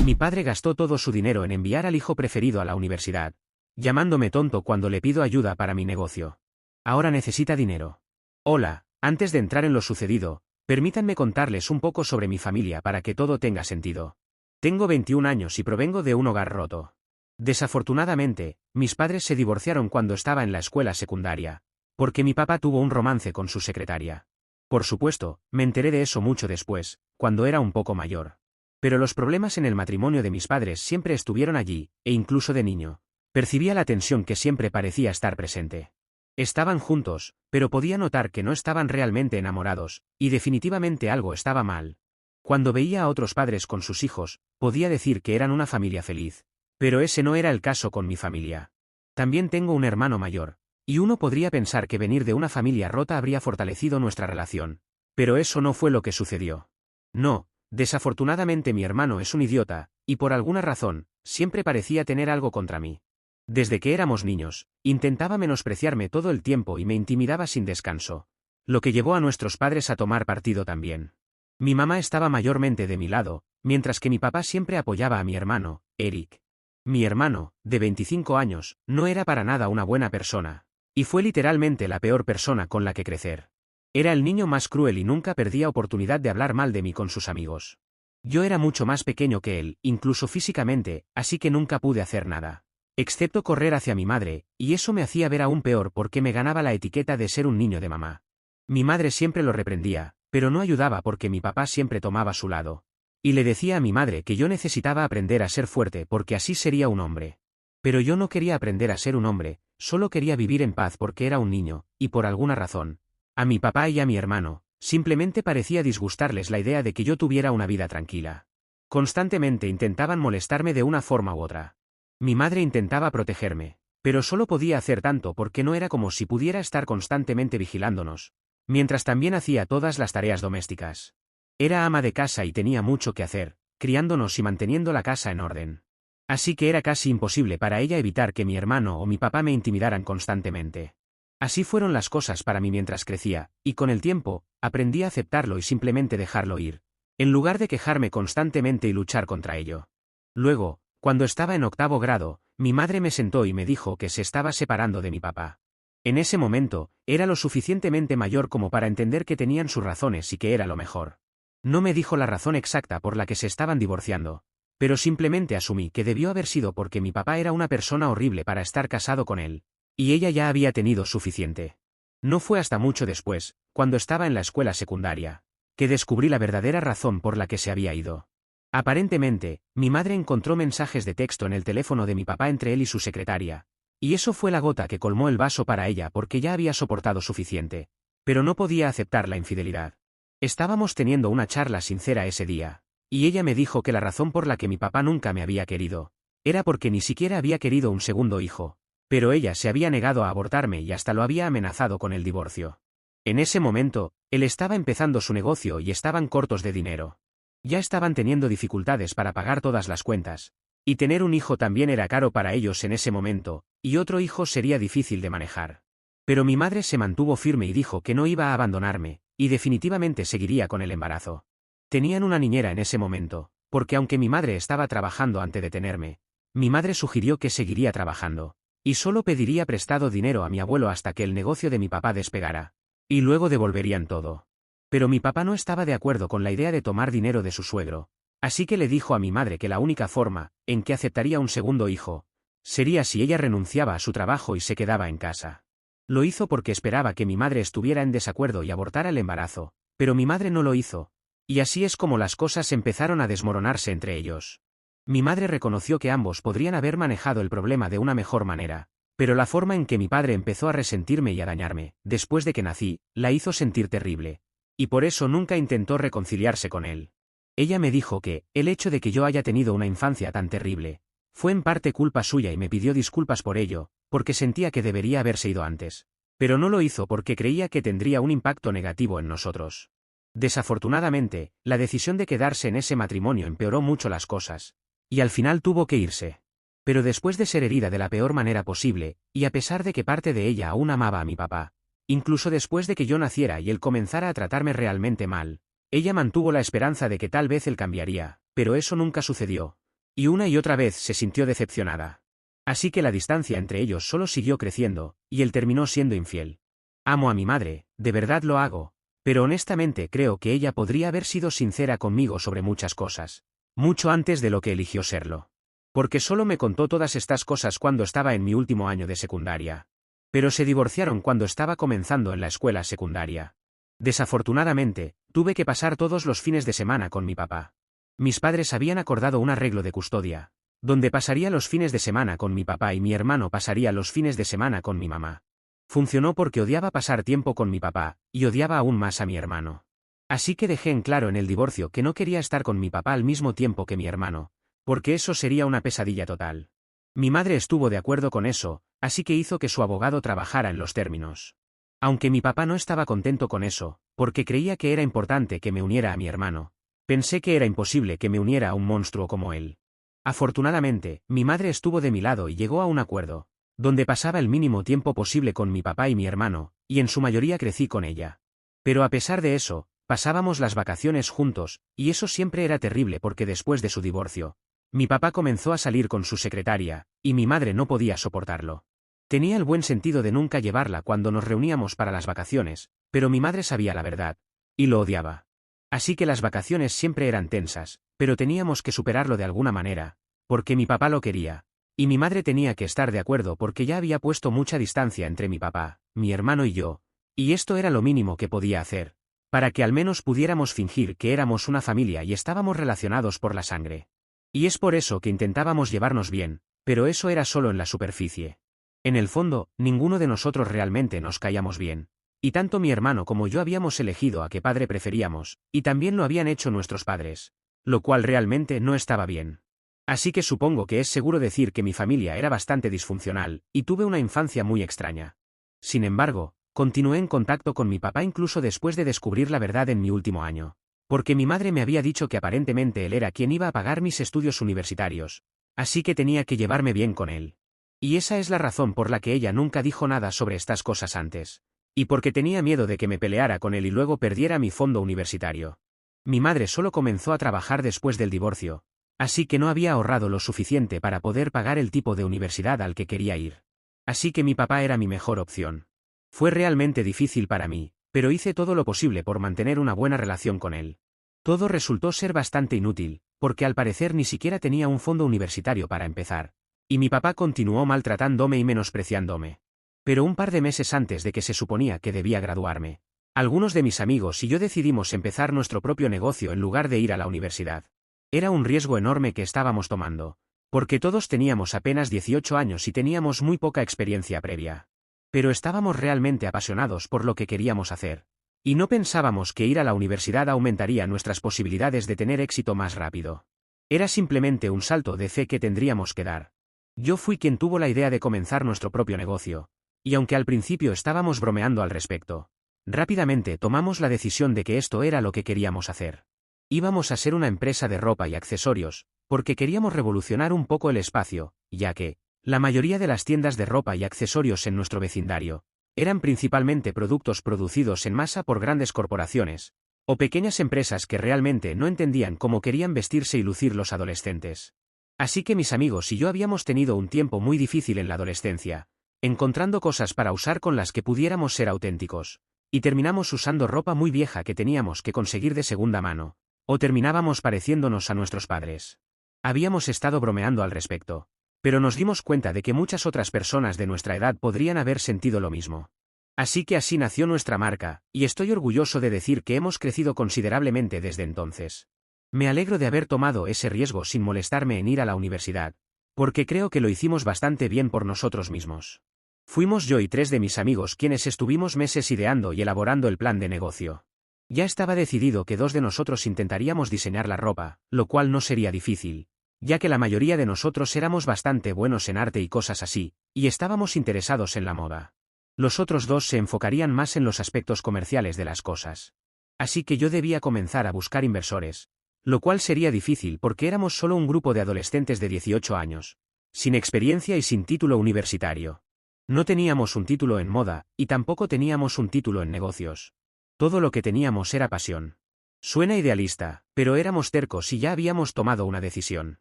Mi padre gastó todo su dinero en enviar al hijo preferido a la universidad, llamándome tonto cuando le pido ayuda para mi negocio. Ahora necesita dinero. Hola, antes de entrar en lo sucedido, permítanme contarles un poco sobre mi familia para que todo tenga sentido. Tengo 21 años y provengo de un hogar roto. Desafortunadamente, mis padres se divorciaron cuando estaba en la escuela secundaria, porque mi papá tuvo un romance con su secretaria. Por supuesto, me enteré de eso mucho después, cuando era un poco mayor. Pero los problemas en el matrimonio de mis padres siempre estuvieron allí, e incluso de niño. Percibía la tensión que siempre parecía estar presente. Estaban juntos, pero podía notar que no estaban realmente enamorados, y definitivamente algo estaba mal. Cuando veía a otros padres con sus hijos, podía decir que eran una familia feliz. Pero ese no era el caso con mi familia. También tengo un hermano mayor, y uno podría pensar que venir de una familia rota habría fortalecido nuestra relación. Pero eso no fue lo que sucedió. No, desafortunadamente mi hermano es un idiota, y por alguna razón, siempre parecía tener algo contra mí. Desde que éramos niños, intentaba menospreciarme todo el tiempo y me intimidaba sin descanso, lo que llevó a nuestros padres a tomar partido también. Mi mamá estaba mayormente de mi lado, mientras que mi papá siempre apoyaba a mi hermano, Eric. Mi hermano, de 25 años, no era para nada una buena persona, y fue literalmente la peor persona con la que crecer. Era el niño más cruel y nunca perdía oportunidad de hablar mal de mí con sus amigos. Yo era mucho más pequeño que él, incluso físicamente, así que nunca pude hacer nada, excepto correr hacia mi madre, y eso me hacía ver aún peor porque me ganaba la etiqueta de ser un niño de mamá. Mi madre siempre lo reprendía, pero no ayudaba porque mi papá siempre tomaba su lado. Y le decía a mi madre que yo necesitaba aprender a ser fuerte porque así sería un hombre. Pero yo no quería aprender a ser un hombre, solo quería vivir en paz porque era un niño, y por alguna razón, a mi papá y a mi hermano, simplemente parecía disgustarles la idea de que yo tuviera una vida tranquila. Constantemente intentaban molestarme de una forma u otra. Mi madre intentaba protegerme, pero solo podía hacer tanto porque no era como si pudiera estar constantemente vigilándonos, mientras también hacía todas las tareas domésticas. Era ama de casa y tenía mucho que hacer, criándonos y manteniendo la casa en orden. Así que era casi imposible para ella evitar que mi hermano o mi papá me intimidaran constantemente. Así fueron las cosas para mí mientras crecía, y con el tiempo, aprendí a aceptarlo y simplemente dejarlo ir, en lugar de quejarme constantemente y luchar contra ello. Luego, cuando estaba en 8º grado, mi madre me sentó y me dijo que se estaba separando de mi papá. En ese momento, era lo suficientemente mayor como para entender que tenían sus razones y que era lo mejor. No me dijo la razón exacta por la que se estaban divorciando, pero simplemente asumí que debió haber sido porque mi papá era una persona horrible para estar casado con él, y ella ya había tenido suficiente. No fue hasta mucho después, cuando estaba en la escuela secundaria, que descubrí la verdadera razón por la que se había ido. Aparentemente, mi madre encontró mensajes de texto en el teléfono de mi papá entre él y su secretaria, y eso fue la gota que colmó el vaso para ella porque ya había soportado suficiente, pero no podía aceptar la infidelidad. Estábamos teniendo una charla sincera ese día, y ella me dijo que la razón por la que mi papá nunca me había querido, era porque ni siquiera había querido un segundo hijo, pero ella se había negado a abortarme y hasta lo había amenazado con el divorcio. En ese momento, él estaba empezando su negocio y estaban cortos de dinero. Ya estaban teniendo dificultades para pagar todas las cuentas, y tener un hijo también era caro para ellos en ese momento, y otro hijo sería difícil de manejar. Pero mi madre se mantuvo firme y dijo que no iba a abandonarme, y definitivamente seguiría con el embarazo. Tenían una niñera en ese momento, porque aunque mi madre estaba trabajando antes de tenerme, mi madre sugirió que seguiría trabajando, y solo pediría prestado dinero a mi abuelo hasta que el negocio de mi papá despegara, y luego devolverían todo. Pero mi papá no estaba de acuerdo con la idea de tomar dinero de su suegro, así que le dijo a mi madre que la única forma en que aceptaría un segundo hijo sería si ella renunciaba a su trabajo y se quedaba en casa. Lo hizo porque esperaba que mi madre estuviera en desacuerdo y abortara el embarazo, pero mi madre no lo hizo, y así es como las cosas empezaron a desmoronarse entre ellos. Mi madre reconoció que ambos podrían haber manejado el problema de una mejor manera, pero la forma en que mi padre empezó a resentirme y a dañarme, después de que nací, la hizo sentir terrible, y por eso nunca intentó reconciliarse con él. Ella me dijo que, el hecho de que yo haya tenido una infancia tan terrible, fue en parte culpa suya y me pidió disculpas por ello, porque sentía que debería haberse ido antes. Pero no lo hizo porque creía que tendría un impacto negativo en nosotros. Desafortunadamente, la decisión de quedarse en ese matrimonio empeoró mucho las cosas, y al final tuvo que irse. Pero después de ser herida de la peor manera posible, y a pesar de que parte de ella aún amaba a mi papá, incluso después de que yo naciera y él comenzara a tratarme realmente mal, ella mantuvo la esperanza de que tal vez él cambiaría, pero eso nunca sucedió. Y una y otra vez se sintió decepcionada. Así que la distancia entre ellos solo siguió creciendo, y él terminó siendo infiel. Amo a mi madre, de verdad lo hago, pero honestamente creo que ella podría haber sido sincera conmigo sobre muchas cosas, mucho antes de lo que eligió serlo. Porque solo me contó todas estas cosas cuando estaba en mi último año de secundaria. Pero se divorciaron cuando estaba comenzando en la escuela secundaria. Desafortunadamente, tuve que pasar todos los fines de semana con mi papá. Mis padres habían acordado un arreglo de custodia, donde pasaría los fines de semana con mi papá y mi hermano pasaría los fines de semana con mi mamá. Funcionó porque odiaba pasar tiempo con mi papá, y odiaba aún más a mi hermano. Así que dejé en claro en el divorcio que no quería estar con mi papá al mismo tiempo que mi hermano, porque eso sería una pesadilla total. Mi madre estuvo de acuerdo con eso, así que hizo que su abogado trabajara en los términos. Aunque mi papá no estaba contento con eso, porque creía que era importante que me uniera a mi hermano, pensé que era imposible que me uniera a un monstruo como él. Afortunadamente, mi madre estuvo de mi lado y llegó a un acuerdo, donde pasaba el mínimo tiempo posible con mi papá y mi hermano, y en su mayoría crecí con ella. Pero a pesar de eso, pasábamos las vacaciones juntos, y eso siempre era terrible porque después de su divorcio, mi papá comenzó a salir con su secretaria, y mi madre no podía soportarlo. Tenía el buen sentido de nunca llevarla cuando nos reuníamos para las vacaciones, pero mi madre sabía la verdad, y lo odiaba. Así que las vacaciones siempre eran tensas, pero teníamos que superarlo de alguna manera, porque mi papá lo quería, y mi madre tenía que estar de acuerdo porque ya había puesto mucha distancia entre mi papá, mi hermano y yo, y esto era lo mínimo que podía hacer, para que al menos pudiéramos fingir que éramos una familia y estábamos relacionados por la sangre. Y es por eso que intentábamos llevarnos bien, pero eso era solo en la superficie. En el fondo, ninguno de nosotros realmente nos caíamos bien. Y tanto mi hermano como yo habíamos elegido a qué padre preferíamos, y también lo habían hecho nuestros padres, lo cual realmente no estaba bien. Así que supongo que es seguro decir que mi familia era bastante disfuncional, y tuve una infancia muy extraña. Sin embargo, continué en contacto con mi papá incluso después de descubrir la verdad en mi último año. Porque mi madre me había dicho que aparentemente él era quien iba a pagar mis estudios universitarios, así que tenía que llevarme bien con él. Y esa es la razón por la que ella nunca dijo nada sobre estas cosas antes. Y porque tenía miedo de que me peleara con él y luego perdiera mi fondo universitario. Mi madre solo comenzó a trabajar después del divorcio, así que no había ahorrado lo suficiente para poder pagar el tipo de universidad al que quería ir. Así que mi papá era mi mejor opción. Fue realmente difícil para mí, pero hice todo lo posible por mantener una buena relación con él. Todo resultó ser bastante inútil, porque al parecer ni siquiera tenía un fondo universitario para empezar. Y mi papá continuó maltratándome y menospreciándome. Pero un par de meses antes de que se suponía que debía graduarme, algunos de mis amigos y yo decidimos empezar nuestro propio negocio en lugar de ir a la universidad. Era un riesgo enorme que estábamos tomando, porque todos teníamos apenas 18 años y teníamos muy poca experiencia previa. Pero estábamos realmente apasionados por lo que queríamos hacer. Y no pensábamos que ir a la universidad aumentaría nuestras posibilidades de tener éxito más rápido. Era simplemente un salto de fe que tendríamos que dar. Yo fui quien tuvo la idea de comenzar nuestro propio negocio, y aunque al principio estábamos bromeando al respecto, rápidamente tomamos la decisión de que esto era lo que queríamos hacer. Íbamos a ser una empresa de ropa y accesorios, porque queríamos revolucionar un poco el espacio, ya que, la mayoría de las tiendas de ropa y accesorios en nuestro vecindario eran principalmente productos producidos en masa por grandes corporaciones, o pequeñas empresas que realmente no entendían cómo querían vestirse y lucir los adolescentes. Así que mis amigos y yo habíamos tenido un tiempo muy difícil en la adolescencia, encontrando cosas para usar con las que pudiéramos ser auténticos, y terminamos usando ropa muy vieja que teníamos que conseguir de segunda mano, o terminábamos pareciéndonos a nuestros padres. Habíamos estado bromeando al respecto, pero nos dimos cuenta de que muchas otras personas de nuestra edad podrían haber sentido lo mismo. Así que así nació nuestra marca, y estoy orgulloso de decir que hemos crecido considerablemente desde entonces. Me alegro de haber tomado ese riesgo sin molestarme en ir a la universidad, porque creo que lo hicimos bastante bien por nosotros mismos. Fuimos yo y 3 de mis amigos quienes estuvimos meses ideando y elaborando el plan de negocio. Ya estaba decidido que 2 de nosotros intentaríamos diseñar la ropa, lo cual no sería difícil, ya que la mayoría de nosotros éramos bastante buenos en arte y cosas así, y estábamos interesados en la moda. Los otros 2 se enfocarían más en los aspectos comerciales de las cosas. Así que yo debía comenzar a buscar inversores, lo cual sería difícil porque éramos solo un grupo de adolescentes de 18 años, sin experiencia y sin título universitario. No teníamos un título en moda, y tampoco teníamos un título en negocios. Todo lo que teníamos era pasión. Suena idealista, pero éramos tercos y ya habíamos tomado una decisión.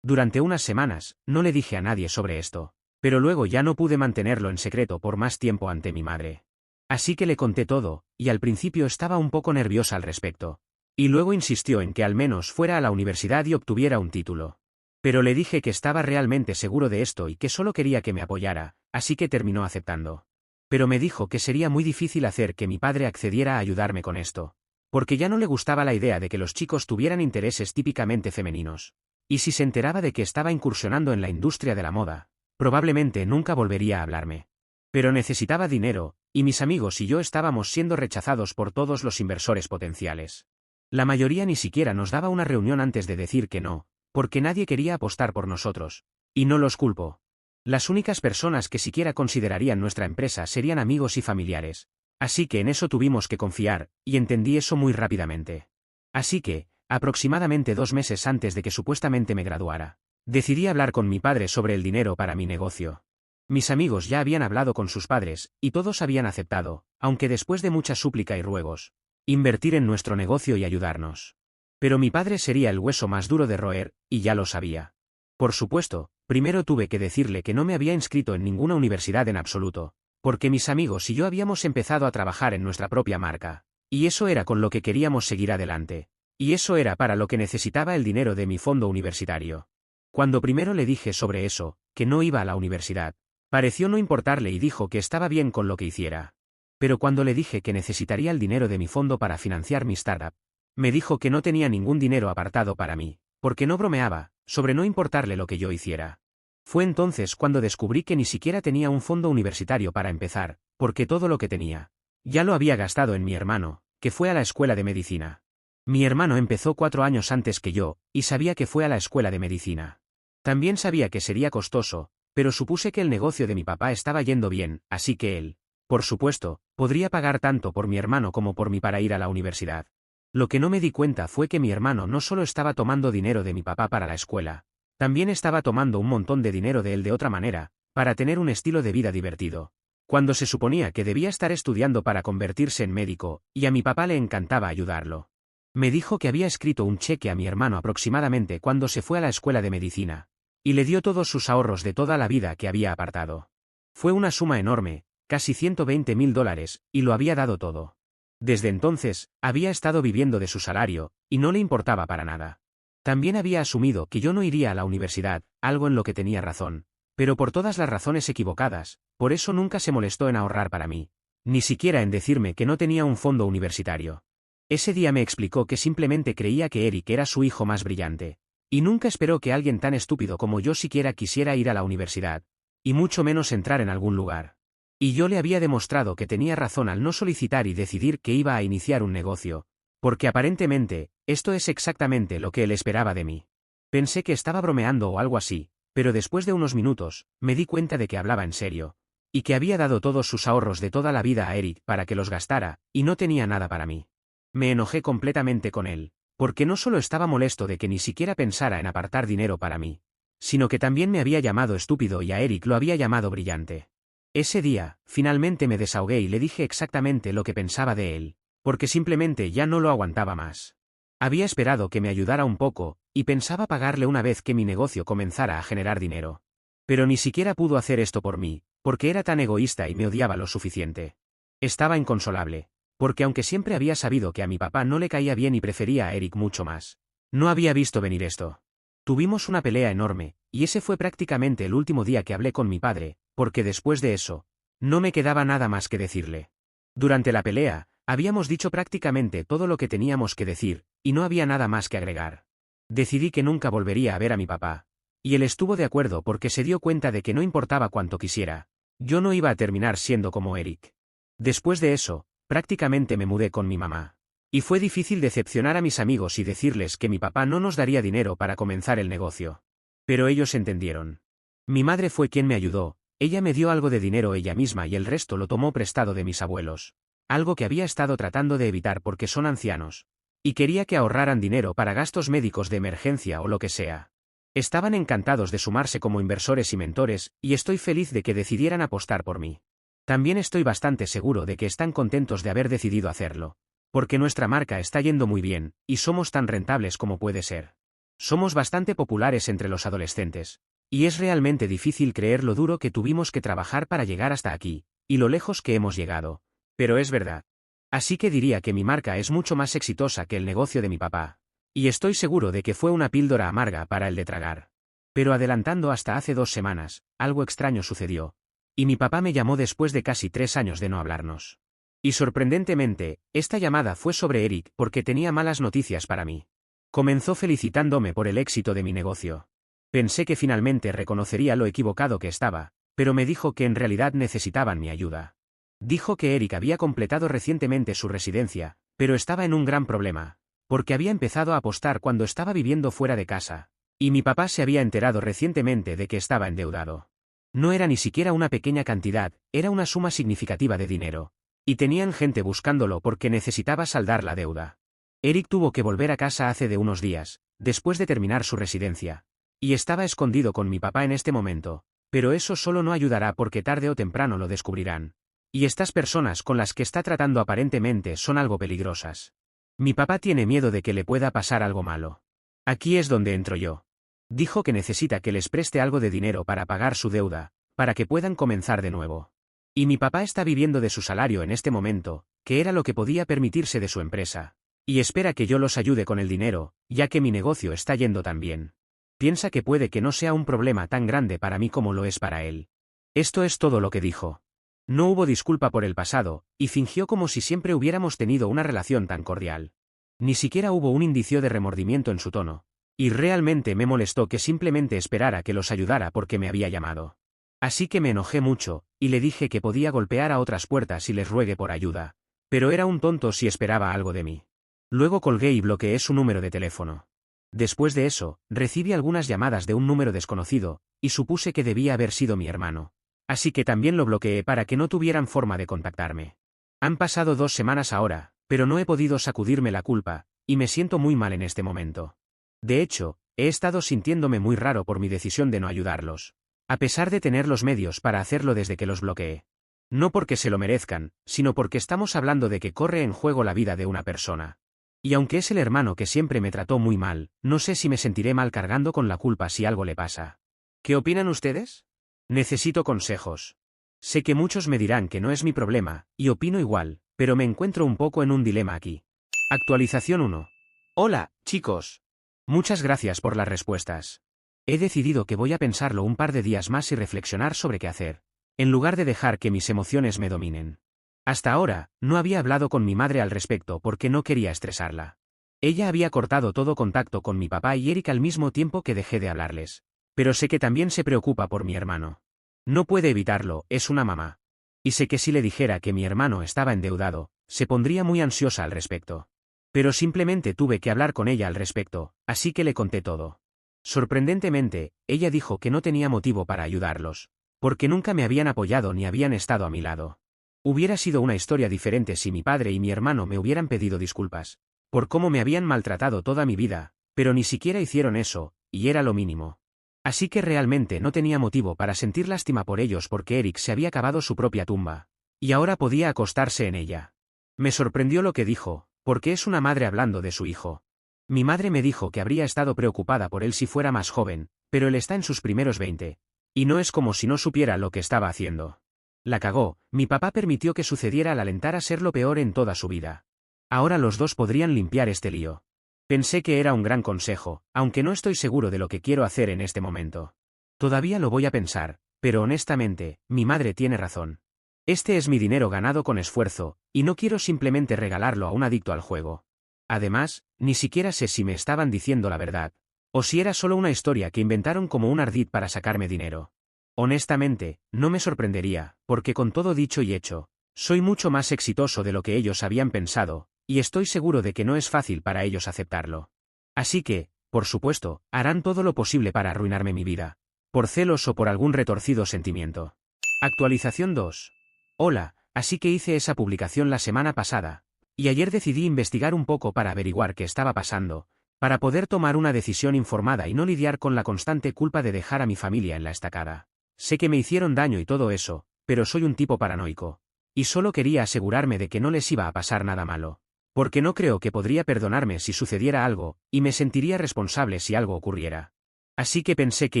Durante unas semanas, no le dije a nadie sobre esto, pero luego ya no pude mantenerlo en secreto por más tiempo ante mi madre. Así que le conté todo, y al principio estaba un poco nerviosa al respecto. Y luego insistió en que al menos fuera a la universidad y obtuviera un título. Pero le dije que estaba realmente seguro de esto y que solo quería que me apoyara, así que terminó aceptando. Pero me dijo que sería muy difícil hacer que mi padre accediera a ayudarme con esto, porque ya no le gustaba la idea de que los chicos tuvieran intereses típicamente femeninos. Y si se enteraba de que estaba incursionando en la industria de la moda, probablemente nunca volvería a hablarme. Pero necesitaba dinero, y mis amigos y yo estábamos siendo rechazados por todos los inversores potenciales. La mayoría ni siquiera nos daba una reunión antes de decir que no, porque nadie quería apostar por nosotros. Y no los culpo. Las únicas personas que siquiera considerarían nuestra empresa serían amigos y familiares. Así que en eso tuvimos que confiar, y entendí eso muy rápidamente. Así que, aproximadamente 2 meses antes de que supuestamente me graduara, decidí hablar con mi padre sobre el dinero para mi negocio. Mis amigos ya habían hablado con sus padres, y todos habían aceptado, aunque después de mucha súplica y ruegos, invertir en nuestro negocio y ayudarnos. Pero mi padre sería el hueso más duro de roer, y ya lo sabía. Por supuesto, primero tuve que decirle que no me había inscrito en ninguna universidad en absoluto, porque mis amigos y yo habíamos empezado a trabajar en nuestra propia marca, y eso era con lo que queríamos seguir adelante, y eso era para lo que necesitaba el dinero de mi fondo universitario. Cuando primero le dije sobre eso, que no iba a la universidad, pareció no importarle y dijo que estaba bien con lo que hiciera. Pero cuando le dije que necesitaría el dinero de mi fondo para financiar mi startup, me dijo que no tenía ningún dinero apartado para mí, porque no bromeaba, sobre no importarle lo que yo hiciera. Fue entonces cuando descubrí que ni siquiera tenía un fondo universitario para empezar, porque todo lo que tenía, ya lo había gastado en mi hermano, que fue a la escuela de medicina. Mi hermano empezó 4 años antes que yo, y sabía que fue a la escuela de medicina. También sabía que sería costoso, pero supuse que el negocio de mi papá estaba yendo bien, así que él, por supuesto, podría pagar tanto por mi hermano como por mí para ir a la universidad. Lo que no me di cuenta fue que mi hermano no solo estaba tomando dinero de mi papá para la escuela, también estaba tomando un montón de dinero de él de otra manera, para tener un estilo de vida divertido. Cuando se suponía que debía estar estudiando para convertirse en médico, y a mi papá le encantaba ayudarlo. Me dijo que había escrito un cheque a mi hermano aproximadamente cuando se fue a la escuela de medicina, y le dio todos sus ahorros de toda la vida que había apartado. Fue una suma enorme, casi $120.000, y lo había dado todo. Desde entonces, había estado viviendo de su salario, y no le importaba para nada. También había asumido que yo no iría a la universidad, algo en lo que tenía razón, pero por todas las razones equivocadas, por eso nunca se molestó en ahorrar para mí, ni siquiera en decirme que no tenía un fondo universitario. Ese día me explicó que simplemente creía que Eric era su hijo más brillante, y nunca esperó que alguien tan estúpido como yo siquiera quisiera ir a la universidad, y mucho menos entrar en algún lugar. Y yo le había demostrado que tenía razón al no solicitar y decidir que iba a iniciar un negocio, porque aparentemente, esto es exactamente lo que él esperaba de mí. Pensé que estaba bromeando o algo así, pero después de unos minutos, me di cuenta de que hablaba en serio, y que había dado todos sus ahorros de toda la vida a Eric para que los gastara, y no tenía nada para mí. Me enojé completamente con él, porque no solo estaba molesto de que ni siquiera pensara en apartar dinero para mí, sino que también me había llamado estúpido y a Eric lo había llamado brillante. Ese día, finalmente me desahogué y le dije exactamente lo que pensaba de él, porque simplemente ya no lo aguantaba más. Había esperado que me ayudara un poco, y pensaba pagarle una vez que mi negocio comenzara a generar dinero. Pero ni siquiera pudo hacer esto por mí, porque era tan egoísta y me odiaba lo suficiente. Estaba inconsolable, porque aunque siempre había sabido que a mi papá no le caía bien y prefería a Eric mucho más, no había visto venir esto. Tuvimos una pelea enorme, y ese fue prácticamente el último día que hablé con mi padre, porque después de eso, no me quedaba nada más que decirle. Durante la pelea, habíamos dicho prácticamente todo lo que teníamos que decir, y no había nada más que agregar. Decidí que nunca volvería a ver a mi papá, y él estuvo de acuerdo porque se dio cuenta de que no importaba cuánto quisiera, yo no iba a terminar siendo como Eric. Después de eso, prácticamente me mudé con mi mamá. Y fue difícil decepcionar a mis amigos y decirles que mi papá no nos daría dinero para comenzar el negocio. Pero ellos entendieron. Mi madre fue quien me ayudó, ella me dio algo de dinero ella misma y el resto lo tomó prestado de mis abuelos. Algo que había estado tratando de evitar porque son ancianos. Y quería que ahorraran dinero para gastos médicos de emergencia o lo que sea. Estaban encantados de sumarse como inversores y mentores, y estoy feliz de que decidieran apostar por mí. También estoy bastante seguro de que están contentos de haber decidido hacerlo. Porque nuestra marca está yendo muy bien, y somos tan rentables como puede ser. Somos bastante populares entre los adolescentes. Y es realmente difícil creer lo duro que tuvimos que trabajar para llegar hasta aquí, y lo lejos que hemos llegado. Pero es verdad. Así que diría que mi marca es mucho más exitosa que el negocio de mi papá. Y estoy seguro de que fue una píldora amarga para el de tragar. Pero adelantando hasta hace 2 semanas, algo extraño sucedió. Y mi papá me llamó después de casi 3 años de no hablarnos. Y sorprendentemente, esta llamada fue sobre Eric porque tenía malas noticias para mí. Comenzó felicitándome por el éxito de mi negocio. Pensé que finalmente reconocería lo equivocado que estaba, pero me dijo que en realidad necesitaban mi ayuda. Dijo que Eric había completado recientemente su residencia, pero estaba en un gran problema, porque había empezado a apostar cuando estaba viviendo fuera de casa, y mi papá se había enterado recientemente de que estaba endeudado. No era ni siquiera una pequeña cantidad, era una suma significativa de dinero, y tenían gente buscándolo porque necesitaba saldar la deuda. Eric tuvo que volver a casa hace de unos días, después de terminar su residencia, y estaba escondido con mi papá en este momento, pero eso solo no ayudará porque tarde o temprano lo descubrirán. Y estas personas con las que está tratando aparentemente son algo peligrosas. Mi papá tiene miedo de que le pueda pasar algo malo. Aquí es donde entro yo. Dijo que necesita que les preste algo de dinero para pagar su deuda, para que puedan comenzar de nuevo. Y mi papá está viviendo de su salario en este momento, que era lo que podía permitirse de su empresa. Y espera que yo los ayude con el dinero, ya que mi negocio está yendo tan bien. Piensa que puede que no sea un problema tan grande para mí como lo es para él. Esto es todo lo que dijo. No hubo disculpa por el pasado, y fingió como si siempre hubiéramos tenido una relación tan cordial. Ni siquiera hubo un indicio de remordimiento en su tono, y realmente me molestó que simplemente esperara que los ayudara porque me había llamado. Así que me enojé mucho, y le dije que podía golpear a otras puertas y les ruegue por ayuda, pero era un tonto si esperaba algo de mí. Luego colgué y bloqueé su número de teléfono. Después de eso, recibí algunas llamadas de un número desconocido, y supuse que debía haber sido mi hermano. Así que también lo bloqueé para que no tuvieran forma de contactarme. Han pasado 2 semanas ahora, pero no he podido sacudirme la culpa, y me siento muy mal en este momento. De hecho, he estado sintiéndome muy raro por mi decisión de no ayudarlos, a pesar de tener los medios para hacerlo desde que los bloqueé. No porque se lo merezcan, sino porque estamos hablando de que corre en juego la vida de una persona. Y aunque es el hermano que siempre me trató muy mal, no sé si me sentiré mal cargando con la culpa si algo le pasa. ¿Qué opinan ustedes? Necesito consejos. Sé que muchos me dirán que no es mi problema, y opino igual, pero me encuentro un poco en un dilema aquí. Actualización 1. Hola, chicos. Muchas gracias por las respuestas. He decidido que voy a pensarlo un par de días más y reflexionar sobre qué hacer, en lugar de dejar que mis emociones me dominen. Hasta ahora, no había hablado con mi madre al respecto porque no quería estresarla. Ella había cortado todo contacto con mi papá y Eric al mismo tiempo que dejé de hablarles. Pero sé que también se preocupa por mi hermano. No puede evitarlo, es una mamá. Y sé que si le dijera que mi hermano estaba endeudado, se pondría muy ansiosa al respecto. Pero simplemente tuve que hablar con ella al respecto, así que le conté todo. Sorprendentemente, ella dijo que no tenía motivo para ayudarlos, porque nunca me habían apoyado ni habían estado a mi lado. Hubiera sido una historia diferente si mi padre y mi hermano me hubieran pedido disculpas, por cómo me habían maltratado toda mi vida, pero ni siquiera hicieron eso, y era lo mínimo. Así que realmente no tenía motivo para sentir lástima por ellos porque Eric se había cavado su propia tumba, y ahora podía acostarse en ella. Me sorprendió lo que dijo, porque es una madre hablando de su hijo. Mi madre me dijo que habría estado preocupada por él si fuera más joven, pero él está en sus primeros 20, y no es como si no supiera lo que estaba haciendo. La cagó, mi papá permitió que sucediera al alentar a ser lo peor en toda su vida. Ahora los dos podrían limpiar este lío. Pensé que era un gran consejo, aunque no estoy seguro de lo que quiero hacer en este momento. Todavía lo voy a pensar, pero honestamente, mi madre tiene razón. Este es mi dinero ganado con esfuerzo, y no quiero simplemente regalarlo a un adicto al juego. Además, ni siquiera sé si me estaban diciendo la verdad, o si era solo una historia que inventaron como un ardid para sacarme dinero. Honestamente, no me sorprendería, porque con todo dicho y hecho, soy mucho más exitoso de lo que ellos habían pensado, y estoy seguro de que no es fácil para ellos aceptarlo. Así que, por supuesto, harán todo lo posible para arruinarme mi vida, por celos o por algún retorcido sentimiento. Actualización 2. Hola, así que hice esa publicación la semana pasada, y ayer decidí investigar un poco para averiguar qué estaba pasando, para poder tomar una decisión informada y no lidiar con la constante culpa de dejar a mi familia en la estacada. Sé que me hicieron daño y todo eso, pero soy un tipo paranoico, y solo quería asegurarme de que no les iba a pasar nada malo. Porque no creo que podría perdonarme si sucediera algo, y me sentiría responsable si algo ocurriera. Así que pensé que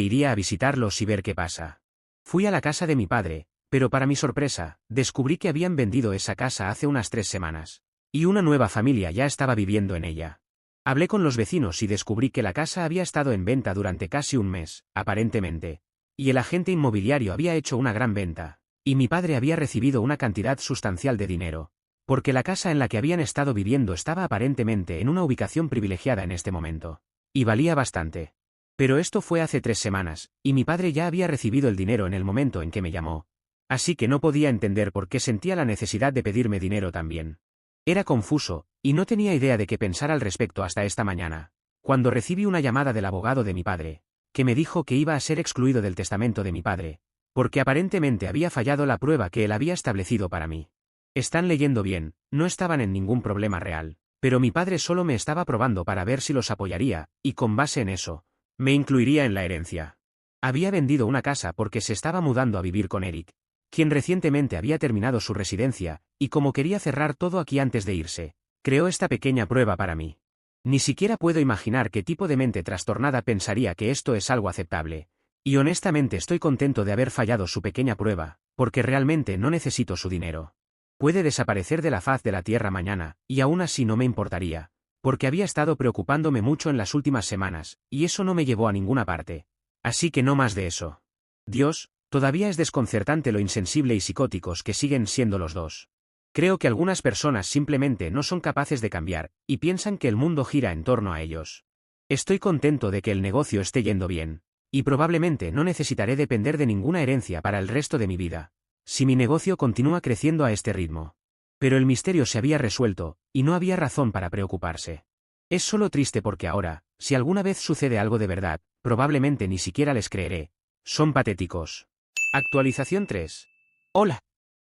iría a visitarlos y ver qué pasa. Fui a la casa de mi padre, pero para mi sorpresa, descubrí que habían vendido esa casa hace unas 3 semanas. Y una nueva familia ya estaba viviendo en ella. Hablé con los vecinos y descubrí que la casa había estado en venta durante casi un mes, aparentemente. Y el agente inmobiliario había hecho una gran venta. Y mi padre había recibido una cantidad sustancial de dinero. Porque la casa en la que habían estado viviendo estaba aparentemente en una ubicación privilegiada en este momento. Y valía bastante. Pero esto fue hace 3 semanas, y mi padre ya había recibido el dinero en el momento en que me llamó. Así que no podía entender por qué sentía la necesidad de pedirme dinero también. Era confuso, y no tenía idea de qué pensar al respecto hasta esta mañana, cuando recibí una llamada del abogado de mi padre, que me dijo que iba a ser excluido del testamento de mi padre, porque aparentemente había fallado la prueba que él había establecido para mí. Están leyendo bien, no estaban en ningún problema real, pero mi padre solo me estaba probando para ver si los apoyaría, y con base en eso, me incluiría en la herencia. Había vendido una casa porque se estaba mudando a vivir con Eric, quien recientemente había terminado su residencia, y como quería cerrar todo aquí antes de irse, creó esta pequeña prueba para mí. Ni siquiera puedo imaginar qué tipo de mente trastornada pensaría que esto es algo aceptable, y honestamente estoy contento de haber fallado su pequeña prueba, porque realmente no necesito su dinero. Puede desaparecer de la faz de la tierra mañana, y aún así no me importaría, porque había estado preocupándome mucho en las últimas semanas, y eso no me llevó a ninguna parte. Así que no más de eso. Dios, todavía es desconcertante lo insensible y psicóticos que siguen siendo los dos. Creo que algunas personas simplemente no son capaces de cambiar, y piensan que el mundo gira en torno a ellos. Estoy contento de que el negocio esté yendo bien, y probablemente no necesitaré depender de ninguna herencia para el resto de mi vida, si mi negocio continúa creciendo a este ritmo. Pero el misterio se había resuelto, y no había razón para preocuparse. Es solo triste porque ahora, si alguna vez sucede algo de verdad, probablemente ni siquiera les creeré. Son patéticos. Actualización 3. Hola.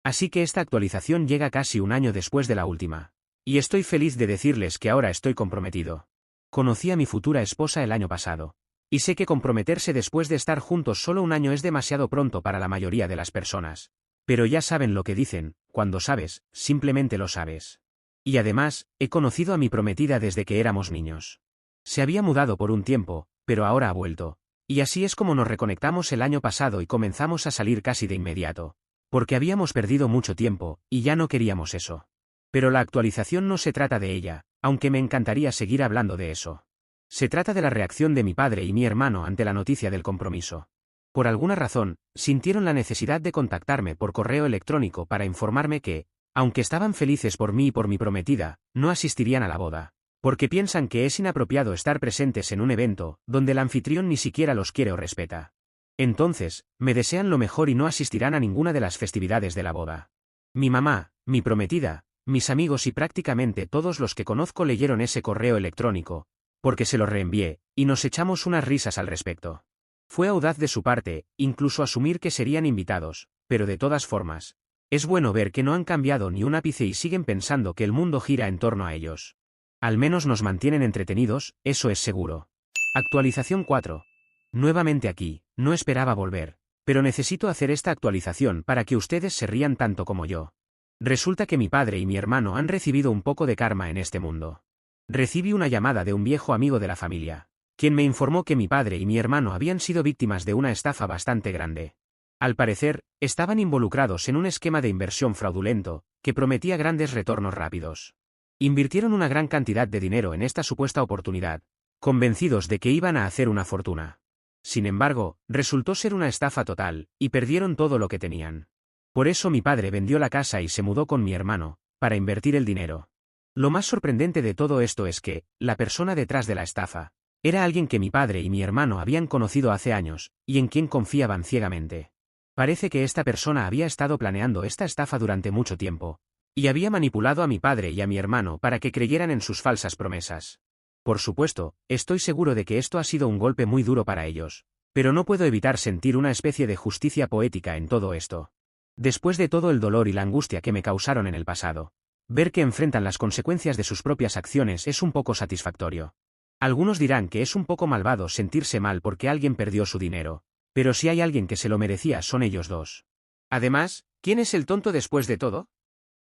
Así que esta actualización llega casi un año después de la última. Y estoy feliz de decirles que ahora estoy comprometido. Conocí a mi futura esposa el año pasado. Y sé que comprometerse después de estar juntos solo un año es demasiado pronto para la mayoría de las personas. Pero ya saben lo que dicen, cuando sabes, simplemente lo sabes. Y además, he conocido a mi prometida desde que éramos niños. Se había mudado por un tiempo, pero ahora ha vuelto. Y así es como nos reconectamos el año pasado y comenzamos a salir casi de inmediato. Porque habíamos perdido mucho tiempo, y ya no queríamos eso. Pero la actualización no se trata de ella, aunque me encantaría seguir hablando de eso. Se trata de la reacción de mi padre y mi hermano ante la noticia del compromiso. Por alguna razón, sintieron la necesidad de contactarme por correo electrónico para informarme que, aunque estaban felices por mí y por mi prometida, no asistirían a la boda. Porque piensan que es inapropiado estar presentes en un evento donde el anfitrión ni siquiera los quiere o respeta. Entonces, me desean lo mejor y no asistirán a ninguna de las festividades de la boda. Mi mamá, mi prometida, mis amigos y prácticamente todos los que conozco leyeron ese correo electrónico, porque se lo reenvié, y nos echamos unas risas al respecto. Fue audaz de su parte, incluso asumir que serían invitados, pero de todas formas, es bueno ver que no han cambiado ni un ápice y siguen pensando que el mundo gira en torno a ellos. Al menos nos mantienen entretenidos, eso es seguro. Actualización 4. Nuevamente aquí, no esperaba volver, pero necesito hacer esta actualización para que ustedes se rían tanto como yo. Resulta que mi padre y mi hermano han recibido un poco de karma en este mundo. Recibí una llamada de un viejo amigo de la familia, quien me informó que mi padre y mi hermano habían sido víctimas de una estafa bastante grande. Al parecer, estaban involucrados en un esquema de inversión fraudulento, que prometía grandes retornos rápidos. Invirtieron una gran cantidad de dinero en esta supuesta oportunidad, convencidos de que iban a hacer una fortuna. Sin embargo, resultó ser una estafa total, y perdieron todo lo que tenían. Por eso mi padre vendió la casa y se mudó con mi hermano, para invertir el dinero. Lo más sorprendente de todo esto es que, la persona detrás de la estafa, era alguien que mi padre y mi hermano habían conocido hace años, y en quien confiaban ciegamente. Parece que esta persona había estado planeando esta estafa durante mucho tiempo, y había manipulado a mi padre y a mi hermano para que creyeran en sus falsas promesas. Por supuesto, estoy seguro de que esto ha sido un golpe muy duro para ellos, pero no puedo evitar sentir una especie de justicia poética en todo esto. Después de todo el dolor y la angustia que me causaron en el pasado, ver que enfrentan las consecuencias de sus propias acciones es un poco satisfactorio. Algunos dirán que es un poco malvado sentirse mal porque alguien perdió su dinero, pero si hay alguien que se lo merecía son ellos dos. Además, ¿quién es el tonto después de todo?